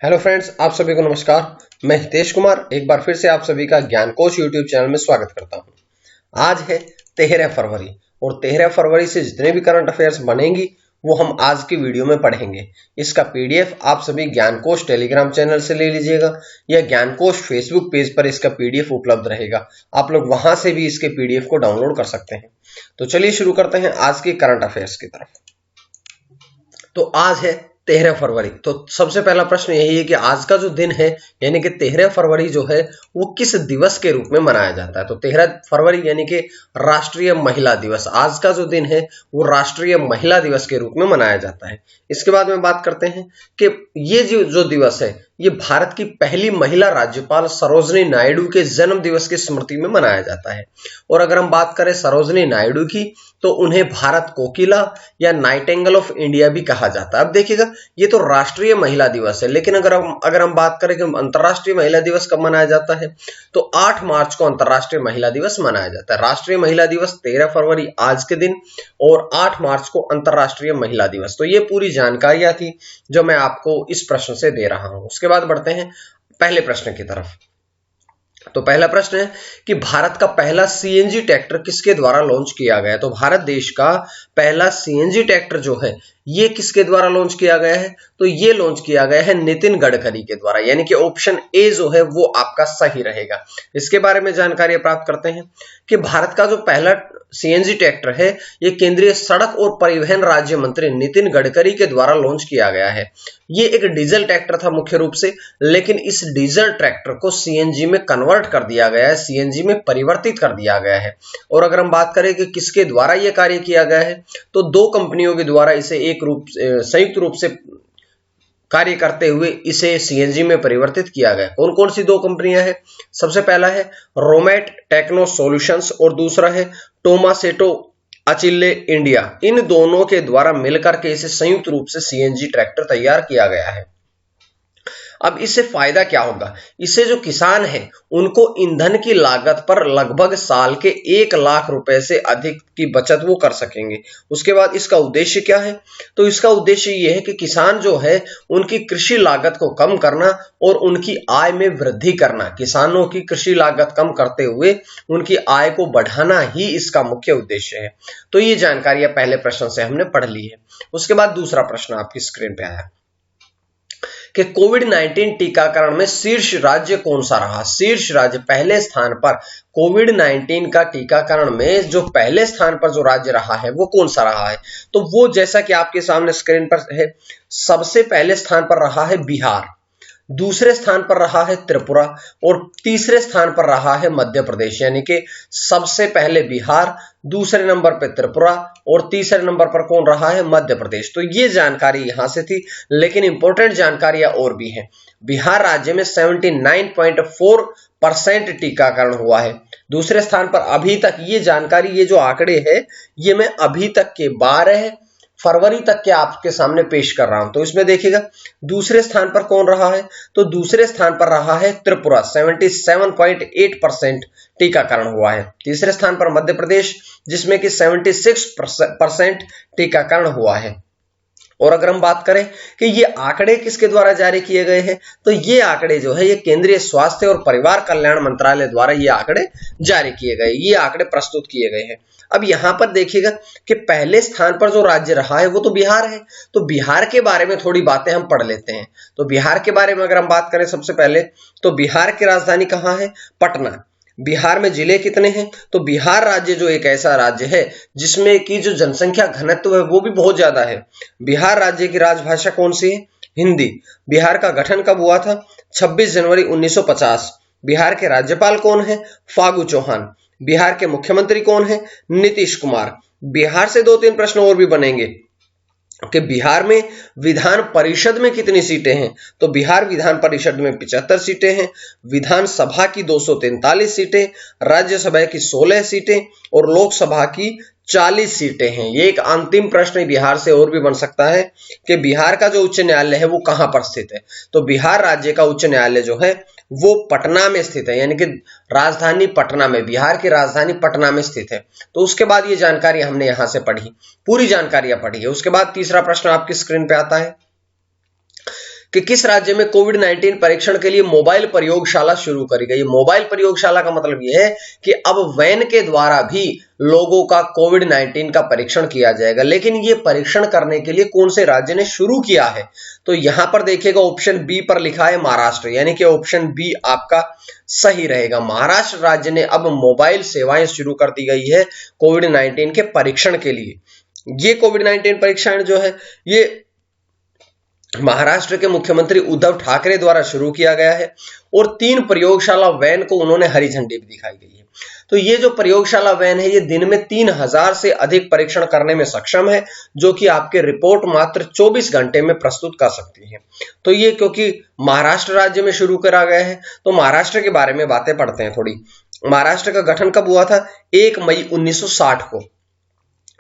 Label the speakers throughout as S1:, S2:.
S1: Hello friends, आप सभी को नमस्कार। मैं हितेश कुमार एक बार फिर से आप सभी का ज्ञान कोश यूट्यूब चैनल में स्वागत करता हूं। आज है 13 फरवरी और 13 फरवरी से जितने भी करंट अफेयर्स बनेंगी वो हम आज की वीडियो में पढ़ेंगे। इसका पीडीएफ आप सभी ज्ञान कोश टेलीग्राम चैनल से ले लीजिएगा या ज्ञान कोश फेसबुक पेज पर इसका पीडीएफ उपलब्ध रहेगा। आप लोग वहां से भी इसके पीडीएफ को डाउनलोड कर सकते हैं। तो चलिए शुरू करते हैं आज की करंट अफेयर्स की तरफ। तो आज है 13 फरवरी। तो सबसे पहला प्रश्न यही है कि आज का जो दिन है यानी कि 13 फरवरी जो है वो किस दिवस के रूप में मनाया जाता है। तो 13 फरवरी यानी कि राष्ट्रीय महिला दिवस। आज का जो दिन है वो राष्ट्रीय महिला दिवस के रूप में मनाया जाता है। इसके बाद में बात करते हैं कि ये जो दिवस है ये भारत की पहली महिला राज्यपाल सरोजिनी नायडू के जन्म दिवस की स्मृति में मनाया जाता है। और अगर हम बात करें सरोजिनी नायडू की तो उन्हें भारत कोकिला या नाइटिंगेल ऑफ इंडिया भी कहा जाता है। अब देखिएगा ये तो राष्ट्रीय महिला दिवस है, लेकिन अगर हम बात करें कि अंतर्राष्ट्रीय महिला दिवस कब मनाया जाता है तो 8 मार्च को अंतर्राष्ट्रीय महिला दिवस मनाया जाता है। राष्ट्रीय महिला दिवस 13 फरवरी आज के दिन और 8 मार्च को अंतर्राष्ट्रीय महिला दिवस। तो ये पूरी जानकारियां थी जो मैं आपको इस प्रश्न से दे रहा हूं। उसके बाद बढ़ते हैं पहले प्रश्न की तरफ। तो पहला प्रश्न है कि भारत का पहला सीएनजी ट्रैक्टर किसके द्वारा लॉन्च किया गया है। तो भारत देश का पहला सीएनजी ट्रैक्टर जो है ये किसके द्वारा लॉन्च किया गया है। तो ये लॉन्च किया गया है नितिन गडकरी के द्वारा, यानी कि ऑप्शन ए जो है वो आपका सही रहेगा। इसके बारे में जानकारी प्राप्त करते हैं कि भारत का जो पहला सीएनजी ट्रैक्टर है ये केंद्रीय सड़क और परिवहन राज्य मंत्री नितिन गडकरी के द्वारा लॉन्च किया गया है। ये एक डीजल ट्रैक्टर था मुख्य रूप से, लेकिन इस डीजल ट्रैक्टर को सीएनजी में कन्वर्ट कर दिया गया है, सीएनजी में परिवर्तित कर दिया गया है। और अगर हम बात करें कि किसके द्वारा यह कार्य किया गया है तो 2 कंपनियों के द्वारा इसे संयुक्त रूप से कार्य करते हुए इसे सीएनजी में परिवर्तित किया गया। कौन कौन सी 2 कंपनियां हैं? सबसे पहला है रोमेट टेक्नो सॉल्यूशंस और दूसरा है टोमासेटो अचिल्ले इंडिया। इन दोनों के द्वारा मिलकर के इसे संयुक्त रूप से सीएनजी ट्रैक्टर तैयार किया गया है। अब इससे फायदा क्या होगा? इससे जो किसान है उनको ईंधन की लागत पर लगभग साल के 1 लाख रुपए से अधिक की बचत वो कर सकेंगे। उसके बाद इसका उद्देश्य क्या है? तो इसका उद्देश्य ये है कि किसान जो है उनकी कृषि लागत को कम करना और उनकी आय में वृद्धि करना। किसानों की कृषि लागत कम करते हुए उनकी आय को बढ़ाना ही इसका मुख्य उद्देश्य है। तो ये जानकारी पहले प्रश्न से हमने पढ़ ली है। उसके बाद दूसरा प्रश्न आपकी स्क्रीन पे आया कि कोविड-19 टीकाकरण में शीर्ष राज्य कौन सा रहा। शीर्ष राज्य पहले स्थान पर कोविड-19 का टीकाकरण में जो पहले स्थान पर जो राज्य रहा है वो कौन सा रहा है। तो वो जैसा कि आपके सामने स्क्रीन पर है, सबसे पहले स्थान पर रहा है बिहार, दूसरे स्थान पर रहा है त्रिपुरा और तीसरे स्थान पर रहा है मध्य प्रदेश। यानी कि सबसे पहले बिहार, दूसरे नंबर पर त्रिपुरा और तीसरे नंबर पर कौन रहा है? मध्य प्रदेश। तो ये जानकारी यहां से थी, लेकिन इंपॉर्टेंट जानकारियां और भी हैं। बिहार राज्य में 79.4% टीकाकरण हुआ है। दूसरे स्थान पर अभी तक ये जानकारी, ये जो आंकड़े हैं ये मैं अभी तक के 12 फरवरी तक के आपके सामने पेश कर रहा हूं। तो इसमें देखिएगा दूसरे स्थान पर कौन रहा है? तो दूसरे स्थान पर रहा है त्रिपुरा, 77.8% टीकाकरण हुआ है। तीसरे स्थान पर मध्य प्रदेश जिसमें कि 76% टीकाकरण हुआ है। और अगर हम बात करें कि ये आंकड़े किसके द्वारा जारी किए गए हैं तो ये आंकड़े जो है ये केंद्रीय स्वास्थ्य और परिवार कल्याण मंत्रालय द्वारा ये आंकड़े जारी किए गए, ये आंकड़े प्रस्तुत किए गए हैं। अब यहां पर देखिएगा कि पहले स्थान पर जो राज्य रहा है वो तो बिहार है। तो बिहार के बारे में थोड़ी बातें हम पढ़ लेते हैं। तो बिहार के बारे में अगर हम बात करें सबसे पहले तो बिहार की राजधानी कहां है? पटना। बिहार में जिले कितने हैं? तो बिहार राज्य जो एक ऐसा राज्य है जिसमें की जो जनसंख्या घनत्व है वो भी बहुत ज्यादा है। बिहार राज्य की राजभाषा कौन सी है? हिंदी। बिहार का गठन कब हुआ था? 26 जनवरी 1950। बिहार के राज्यपाल कौन है? फागू चौहान। बिहार के मुख्यमंत्री कौन है? नीतीश कुमार। बिहार से 2-3 प्रश्न और भी बनेंगे कि बिहार में विधान परिषद में कितनी सीटें हैं। तो बिहार विधान परिषद में 75 सीटें हैं, विधानसभा की 243 सीटें, राज्यसभा की 16 सीटें और लोकसभा की 40 सीटें हैं। ये एक अंतिम प्रश्न बिहार से और भी बन सकता है कि बिहार का जो उच्च न्यायालय है वो कहां पर स्थित है। तो बिहार राज्य का उच्च न्यायालय जो है वो पटना में स्थित है, यानी कि राजधानी पटना में, बिहार की राजधानी पटना में स्थित है। तो उसके बाद ये जानकारी हमने यहां से पढ़ी, पूरी जानकारियां पढ़ी है। उसके बाद तीसरा प्रश्न आपकी स्क्रीन पे आता है कि किस राज्य में कोविड-19 परीक्षण के लिए मोबाइल प्रयोगशाला शुरू करी गई। मोबाइल प्रयोगशाला का मतलब यह है कि अब वैन के द्वारा भी लोगों का कोविड-19 का परीक्षण किया जाएगा। लेकिन ये परीक्षण करने के लिए कौन से राज्य ने शुरू किया है, तो यहां पर देखिएगा ऑप्शन बी पर लिखा है महाराष्ट्र, यानी कि ऑप्शन बी आपका सही रहेगा। महाराष्ट्र राज्य ने अब मोबाइल सेवाएं शुरू कर दी गई है कोविड-19 के परीक्षण के लिए। ये कोविड-19 परीक्षण जो है ये महाराष्ट्र के मुख्यमंत्री उद्धव ठाकरे द्वारा शुरू किया गया है और 3 प्रयोगशाला वैन को उन्होंने हरी झंडी भी दिखाई गई है। तो ये जो प्रयोगशाला वैन है ये दिन में 3000 से अधिक परीक्षण करने में सक्षम है, जो कि आपके रिपोर्ट मात्र 24 घंटे में प्रस्तुत कर सकती है। तो ये क्योंकि महाराष्ट्र राज्य में शुरू करा गया है तो महाराष्ट्र के बारे में बातें पढ़ते हैं थोड़ी। महाराष्ट्र का गठन कब हुआ था? 1 मई 1960 को,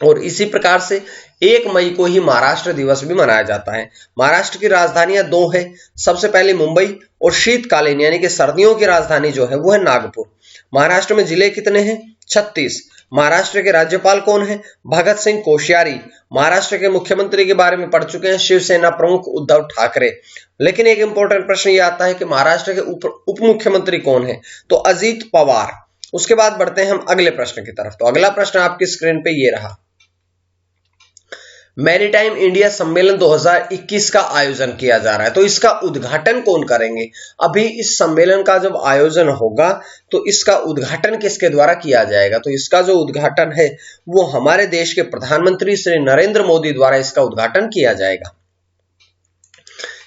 S1: और इसी प्रकार से 1 मई को ही महाराष्ट्र दिवस भी मनाया जाता है। महाराष्ट्र की राजधानियां 2 है, सबसे पहले मुंबई और शीतकालीन यानी कि सर्दियों की राजधानी जो है वो है नागपुर। महाराष्ट्र में जिले कितने हैं? 36। महाराष्ट्र के राज्यपाल कौन है? भगत सिंह कोश्यारी। महाराष्ट्र के मुख्यमंत्री के बारे में पढ़ चुके हैं, शिवसेना प्रमुख उद्धव ठाकरे। लेकिन एक इंपॉर्टेंट प्रश्न ये आता है कि महाराष्ट्र के उप मुख्यमंत्री कौन है? तो अजित पवार। उसके बाद बढ़ते हैं हम अगले प्रश्न की तरफ। तो अगला प्रश्न आपकी स्क्रीन पे ये रहा, मैरीटाइम इंडिया सम्मेलन 2021 का आयोजन किया जा रहा है, तो इसका उद्घाटन कौन करेंगे? अभी इस सम्मेलन का जब आयोजन होगा तो इसका उद्घाटन किसके द्वारा किया जाएगा? तो इसका जो उद्घाटन है वो हमारे देश के प्रधानमंत्री श्री नरेंद्र मोदी द्वारा इसका उद्घाटन किया जाएगा।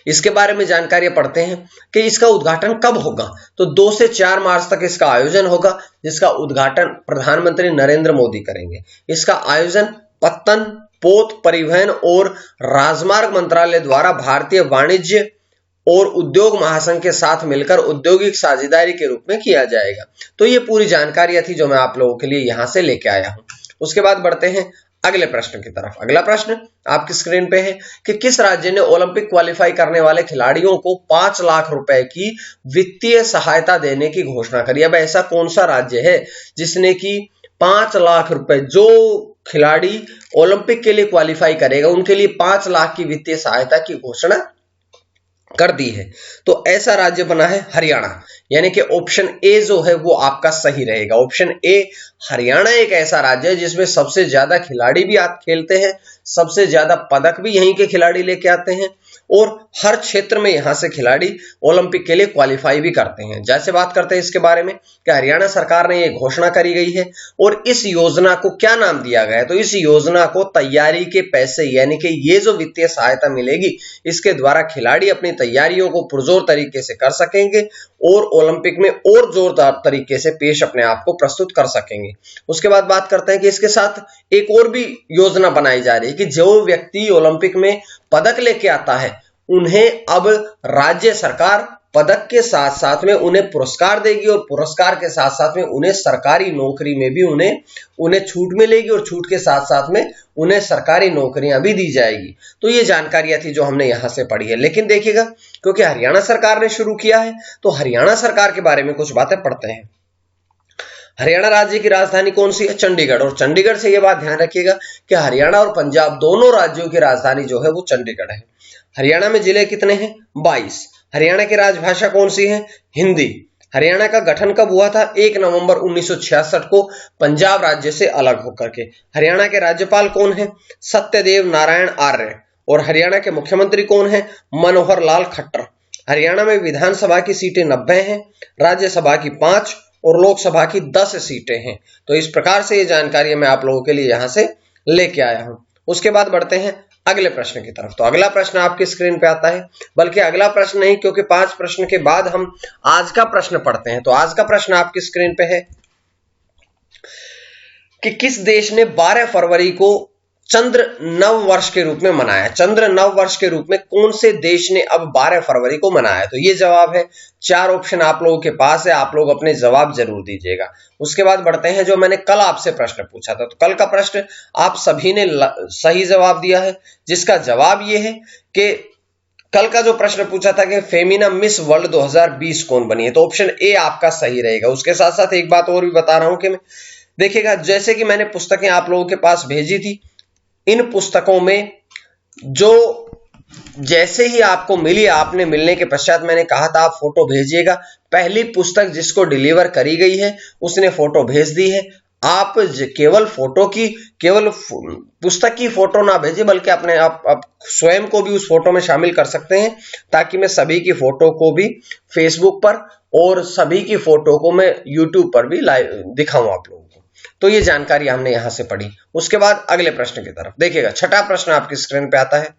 S1: इसके बारे में जानकारियां पढ़ते हैं कि इसका उद्घाटन कब होगा। तो 2 से 4 मार्च तक इसका आयोजन होगा, जिसका उद्घाटन प्रधानमंत्री नरेंद्र मोदी करेंगे। इसका आयोजन पत्तन, पोत, परिवहन और राजमार्ग मंत्रालय द्वारा भारतीय वाणिज्य और उद्योग महासंघ के साथ मिलकर औद्योगिक साझेदारी के रूप में किया जाएगा। तो ये पूरी जानकारियां थी जो मैं आप लोगों के लिए यहां से लेके आया हूं। उसके बाद बढ़ते हैं अगले प्रश्न की तरफ। अगला प्रश्न आपकी स्क्रीन पे है कि किस राज्य ने ओलंपिक क्वालिफाई करने वाले खिलाड़ियों को 5 लाख रुपए की वित्तीय सहायता देने की घोषणा करी। अब ऐसा कौन सा राज्य है जिसने की 5 लाख रुपए, जो खिलाड़ी ओलंपिक के लिए क्वालिफाई करेगा उनके लिए 5 लाख की वित्तीय सहायता की घोषणा कर दी है? तो ऐसा राज्य बना है हरियाणा, यानी कि ऑप्शन ए जो है वो आपका सही रहेगा। ऑप्शन ए हरियाणा एक ऐसा राज्य है जिसमें सबसे ज्यादा खिलाड़ी भी खेलते हैं, सबसे ज्यादा पदक भी यहीं के खिलाड़ी लेके आते हैं और हर क्षेत्र में यहां से खिलाड़ी ओलंपिक के लिए क्वालिफाई भी करते हैं। जैसे बात करते हैं इसके बारे में कि हरियाणा सरकार ने यह घोषणा करी गई है और इस योजना को क्या नाम दिया गया है? तो इस योजना को तैयारी के पैसे, यानी कि ये जो वित्तीय सहायता मिलेगी इसके द्वारा खिलाड़ी अपनी तैयारियों को पुरजोर तरीके से कर सकेंगे और ओलंपिक में और जोरदार तरीके से पेश अपने आप को प्रस्तुत कर सकेंगे। उसके बाद बात करते हैं कि इसके साथ एक और भी योजना बनाई जा रही है कि जो व्यक्ति ओलंपिक में पदक लेके आता है उन्हें अब राज्य सरकार पदक के साथ साथ में उन्हें पुरस्कार देगी और पुरस्कार के साथ साथ में उन्हें सरकारी नौकरी में भी उन्हें छूट मिलेगी और छूट के साथ साथ में उन्हें सरकारी नौकरियां भी दी जाएगी। तो ये जानकारियां थी जो हमने यहां से पढ़ी है। लेकिन देखिएगा क्योंकि हरियाणा सरकार ने शुरू किया है तो हरियाणा सरकार के बारे में कुछ बातें पढ़ते हैं। हरियाणा राज्य की राजधानी कौन सी है? चंडीगढ़। और चंडीगढ़ से यह बात ध्यान रखिएगा कि हरियाणा और पंजाब दोनों राज्यों की राजधानी जो है वो चंडीगढ़ है। हरियाणा में जिले कितने हैं? 22। हरियाणा की राजभाषा कौन सी है? हिंदी। हरियाणा का गठन कब हुआ था? 1 नवंबर 1966 को पंजाब राज्य से अलग होकर के। हरियाणा के राज्यपाल कौन है? सत्यदेव नारायण आर्य। और हरियाणा के मुख्यमंत्री कौन है? मनोहर लाल खट्टर। हरियाणा में विधानसभा की सीटें 90 हैं, राज्यसभा की 5 और लोकसभा की 10 सीटें हैं। तो इस प्रकार से ये जानकारी मैं आप लोगों के लिए यहां से लेके आया हूं। उसके बाद बढ़ते हैं अगले प्रश्न की तरफ। तो अगला प्रश्न आपकी स्क्रीन पे आता है, बल्कि अगला प्रश्न नहीं क्योंकि 5 प्रश्न के बाद हम आज का प्रश्न पढ़ते हैं। तो आज का प्रश्न आपकी स्क्रीन पे है कि किस देश ने 12 फरवरी को चंद्र नव वर्ष के रूप में मनाया? चंद्र नव वर्ष के रूप में कौन से देश ने अब 12 फरवरी को मनाया? तो ये जवाब है। 4 ऑप्शन आप लोगों के पास है, आप लोग अपने जवाब जरूर दीजिएगा। उसके बाद बढ़ते हैं जो मैंने कल आपसे प्रश्न पूछा था। तो कल का प्रश्न आप सभी ने सही जवाब दिया है, जिसका जवाब ये है कि कल का जो प्रश्न पूछा था कि फेमिना मिस वर्ल्ड 2020 कौन बनी है? तो ऑप्शन ए आपका सही रहेगा। उसके साथ साथ एक बात और भी बता रहा हूं कि देखिएगा, जैसे कि मैंने पुस्तकें आप लोगों के पास भेजी थी, इन पुस्तकों में जो जैसे ही आपको मिली, आपने मिलने के पश्चात मैंने कहा था आप फोटो भेजिएगा। पहली पुस्तक जिसको डिलीवर करी गई है उसने फोटो भेज दी है। आप केवल फोटो की, केवल पुस्तक की फोटो ना भेजें, बल्कि अपने आप स्वयं को भी उस फोटो में शामिल कर सकते हैं, ताकि मैं सभी की फोटो को भी फेसबुक पर और सभी की फोटो को मैं यूट्यूब पर भी लाइव दिखाऊं आप लोगों को। तो ये जानकारी हमने यहां से पढ़ी। उसके बाद अगले प्रश्न की तरफ देखिएगा। छठा प्रश्न आपकी स्क्रीन पे आता है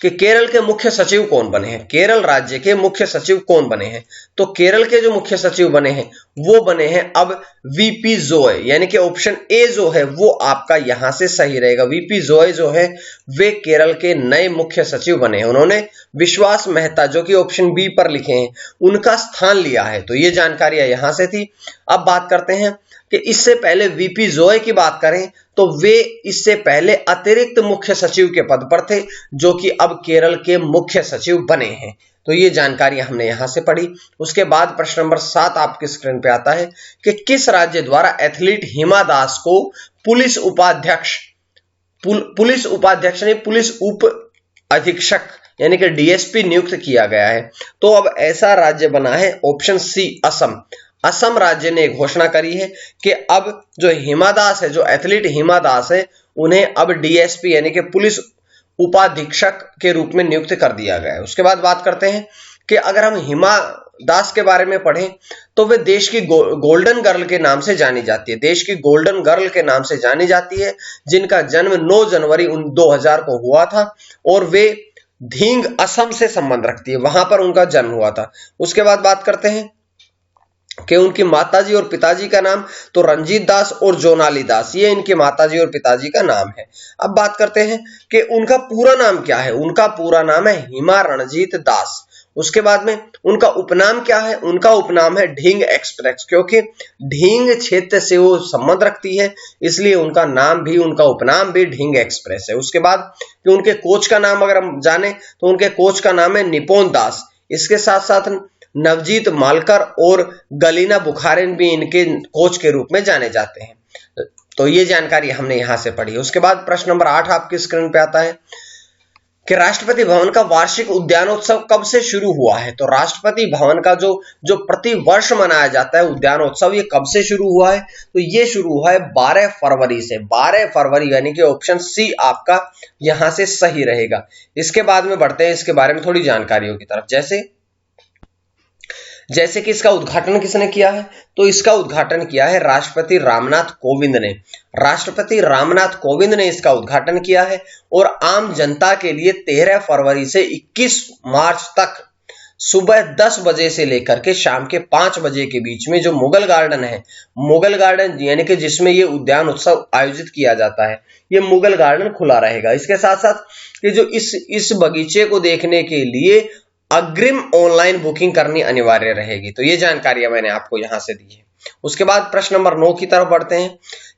S1: कि केरल के मुख्य सचिव कौन बने हैं। केरल राज्य के मुख्य सचिव कौन बने हैं? तो केरल के जो मुख्य सचिव बने हैं वो बने हैं अब वीपी जोय, यानी कि ऑप्शन ए जो है वो आपका यहां से सही रहेगा। वीपी जोय जो है वे केरल के नए मुख्य सचिव बने हैं। उन्होंने विश्वास मेहता जो कि ऑप्शन बी पर लिखे हैं उनका स्थान लिया है। तो ये जानकारी यहां से थी। अब बात करते हैं कि इससे पहले वीपी जोय की बात करें तो वे इससे पहले अतिरिक्त मुख्य सचिव के पद पर थे, जो कि अब केरल के मुख्य सचिव बने हैं। तो ये जानकारी हमने यहां से पढ़ी। उसके बाद प्रश्न नंबर 7 आपकी स्क्रीन पे आता है कि किस राज्य द्वारा एथलीट हिमा दास को पुलिस उपाध्यक्ष ने पुलिस उप अधीक्षक यानी कि डीएसपी नियुक्त किया गया है? तो अब ऐसा राज्य बना है ऑप्शन सी, असम। असम राज्य ने घोषणा करी है कि अब जो हिमा दास है, जो एथलीट हिमा दास है, उन्हें अब डीएसपी यानी कि पुलिस उपाधीक्षक के रूप में नियुक्त कर दिया गया है। उसके बाद बात करते हैं कि अगर हम हिमा दास के बारे में पढ़ें तो वे देश की गोल्डन गर्ल के नाम से जानी जाती है। देश की गोल्डन गर्ल के नाम से जानी जाती है, जिनका जन्म 9 जनवरी 2000 को हुआ था और वे धींग असम से संबंध रखती है, वहां पर उनका जन्म हुआ था। उसके बाद बात करते हैं कि उनकी माताजी और पिताजी का नाम, तो रंजीत दास और जोनाली दास, ये इनके माताजी और पिताजी का नाम है। अब बात करते हैं कि उनका पूरा नाम क्या है। उनका पूरा नाम है हिमा रणजीत दास। उसके बाद में उनका उपनाम क्या है? उनका उपनाम है ढींग एक्सप्रेस, क्योंकि ढींग क्षेत्र से वो संबंध रखती है, इसलिए उनका नाम भी, उनका उपनाम भी ढींग एक्सप्रेस है। उसके बाद कि उनके कोच का नाम अगर हम जाने तो उनके कोच का नाम है निपोन दास। इसके साथ साथ नवजीत मालकर और गलीना बुखारिन भी इनके कोच के रूप में जाने जाते हैं। तो ये जानकारी हमने यहां से पढ़ी। उसके बाद प्रश्न नंबर 8 आपकी स्क्रीन पे आता है कि राष्ट्रपति भवन का वार्षिक उद्यानोत्सव कब से शुरू हुआ है? तो राष्ट्रपति भवन का जो प्रति वर्ष मनाया जाता है उद्यानोत्सव, ये कब से शुरू हुआ है? तो ये शुरू हुआ है 12 फरवरी से। 12 फरवरी यानी कि ऑप्शन सी आपका यहां से सही रहेगा। इसके बाद में बढ़ते हैं इसके बारे में थोड़ी जानकारियों की तरफ। जैसे कि इसका उद्घाटन किसने किया है? तो इसका उद्घाटन किया है राष्ट्रपति रामनाथ कोविंद ने। राष्ट्रपति रामनाथ कोविंद ने इसका उद्घाटन किया है और आम जनता के लिए 13 फरवरी से 21 मार्च तक सुबह 10 बजे से लेकर के शाम के 5 बजे के बीच में जो मुगल गार्डन है, मुगल गार्डन यानी कि जिसमें ये उद्यान उत्सव आयोजित किया जाता है, ये मुगल गार्डन खुला रहेगा। इसके साथ साथ कि जो इस बगीचे को देखने के लिए अग्रिम ऑनलाइन बुकिंग करनी अनिवार्य रहेगी। तो ये जानकारियां मैंने आपको यहां से दी है। उसके बाद प्रश्न नंबर 9 की तरफ बढ़ते हैं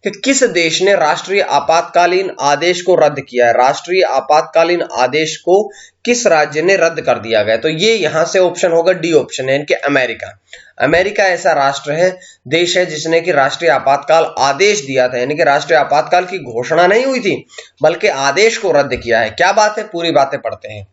S1: कि किस देश ने राष्ट्रीय आपातकालीन आदेश को रद्द किया है? राष्ट्रीय आपातकालीन आदेश को किस राज्य ने रद्द कर दिया गया? तो ये यहां से ऑप्शन होगा डी ऑप्शन है, इनके अमेरिका। अमेरिका ऐसा राष्ट्र है, देश है जिसने कि राष्ट्रीय आपातकाल आदेश दिया था, यानी कि राष्ट्रीय आपातकाल की घोषणा नहीं हुई थी बल्कि आदेश को रद्द किया है। क्या बात है, पूरी बातें पढ़ते हैं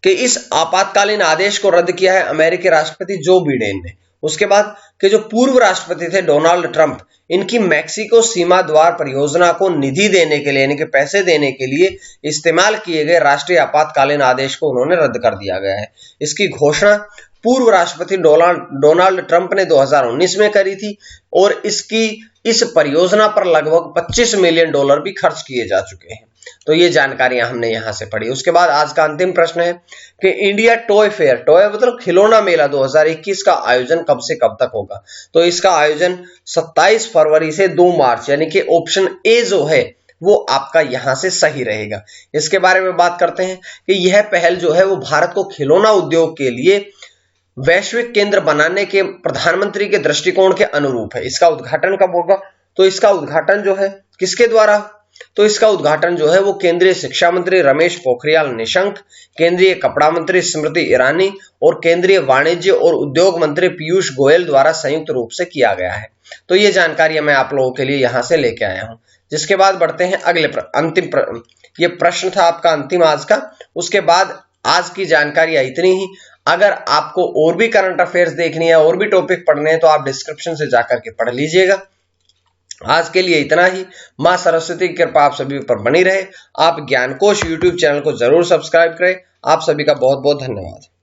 S1: कि इस आपातकालीन आदेश को रद्द किया है अमेरिकी राष्ट्रपति जो बिडेन ने। उसके बाद कि जो पूर्व राष्ट्रपति थे डोनाल्ड ट्रंप, इनकी मैक्सिको सीमा द्वार परियोजना को निधि देने के लिए यानी कि पैसे देने के लिए इस्तेमाल किए गए राष्ट्रीय आपातकालीन आदेश को उन्होंने रद्द कर दिया गया है। इसकी घोषणा पूर्व राष्ट्रपति डोनाल्ड ट्रंप ने 2019 में करी थी और इस परियोजना पर लगभग $25 मिलियन भी खर्च किए जा चुके हैं। तो ये जानकारियां हमने यहां से पढ़ी। उसके बाद आज का अंतिम प्रश्न है कि इंडिया टॉय फेयर, टॉय मतलब खिलौना मेला 2021 का आयोजन कब से कब तक होगा? तो इसका आयोजन 27 फरवरी से 2 मार्च यानी कि ऑप्शन ए जो है वो आपका यहां से सही रहेगा। इसके बारे में बात करते हैं कि यह पहल जो है वो भारत को खिलौना उद्योग के लिए वैश्विक केंद्र बनाने के प्रधानमंत्री के दृष्टिकोण के अनुरूप है। इसका उद्घाटन कब होगा? तो इसका उद्घाटन जो है किसके द्वारा? तो इसका उद्घाटन जो है वो केंद्रीय शिक्षा मंत्री रमेश पोखरियाल निशंक, केंद्रीय कपड़ा मंत्री स्मृति ईरानी और केंद्रीय वाणिज्य और उद्योग मंत्री पीयूष गोयल द्वारा संयुक्त रूप से किया गया है। तो ये जानकारी मैं आप लोगों के लिए यहां से लेके आया हूं। जिसके बाद बढ़ते हैं अगले अंतिम ये प्रश्न था आपका अंतिम आज का। उसके बाद आज की जानकारी इतनी ही। अगर आपको और भी करंट अफेयर्स देखनी है, और भी टॉपिक पढ़ने हैं, तो आप डिस्क्रिप्शन से जाकर के पढ़ लीजिएगा। आज के लिए इतना ही। मां सरस्वती की कृपा आप सभी पर बनी रहे। आप ज्ञानकोश यूट्यूब चैनल को जरूर सब्सक्राइब करें। आप सभी का बहुत बहुत धन्यवाद।